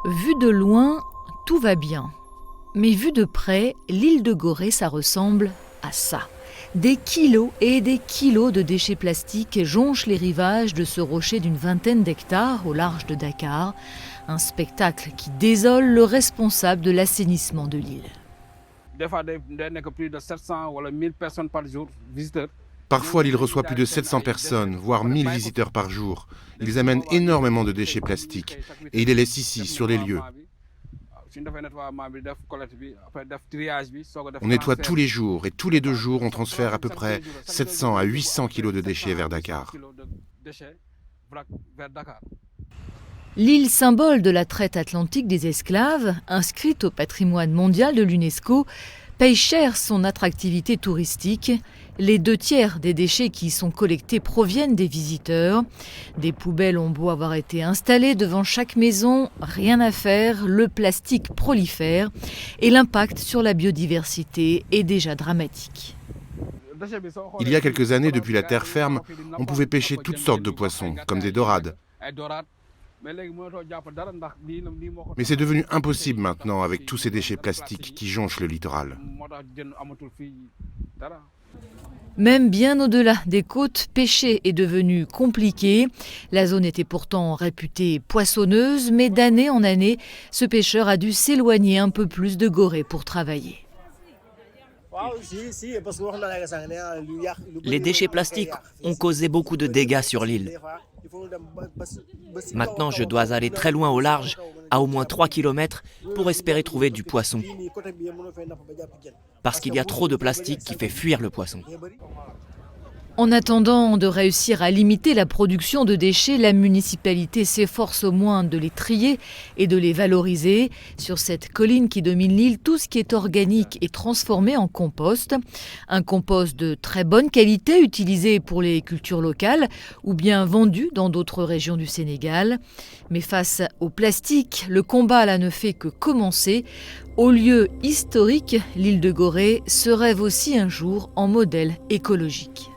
Vu de loin, tout va bien. Mais vu de près, l'île de Gorée, ça ressemble à ça. Des kilos et des kilos de déchets plastiques jonchent les rivages de ce rocher d'une vingtaine d'hectares au large de Dakar. Un spectacle qui désole le responsable de l'assainissement de l'île. Des fois, day nekk plus de 700 wala 1000 personnes par jour, visiteurs. Parfois, l'île reçoit plus de 700 personnes, voire 1000 visiteurs par jour. Ils amènent énormément de déchets plastiques et ils les laissent ici, sur les lieux. On nettoie tous les jours et tous les 2 jours, on transfère à peu près 700 à 800 kilos de déchets vers Dakar. L'île symbole de la traite atlantique des esclaves, inscrite au patrimoine mondial de l'UNESCO, paye cher son attractivité touristique. Les 2/3 des déchets qui y sont collectés proviennent des visiteurs. Des poubelles ont beau avoir été installées devant chaque maison, rien à faire, le plastique prolifère et l'impact sur la biodiversité est déjà dramatique. Il y a quelques années, depuis la terre ferme, on pouvait pêcher toutes sortes de poissons, comme des dorades. Mais c'est devenu impossible maintenant avec tous ces déchets plastiques qui jonchent le littoral. Même bien au-delà des côtes, pêcher est devenu compliqué. La zone était pourtant réputée poissonneuse, mais d'année en année, ce pêcheur a dû s'éloigner un peu plus de Gorée pour travailler. Les déchets plastiques ont causé beaucoup de dégâts sur l'île. Maintenant, je dois aller très loin au large, à au moins 3 km, pour espérer trouver du poisson. Parce qu'il y a trop de plastique qui fait fuir le poisson. En attendant de réussir à limiter la production de déchets, la municipalité s'efforce au moins de les trier et de les valoriser. Sur cette colline qui domine l'île, tout ce qui est organique est transformé en compost. Un compost de très bonne qualité utilisé pour les cultures locales ou bien vendu dans d'autres régions du Sénégal. Mais face au plastique, le combat là ne fait que commencer. Au lieu historique, l'île de Gorée se rêve aussi un jour en modèle écologique.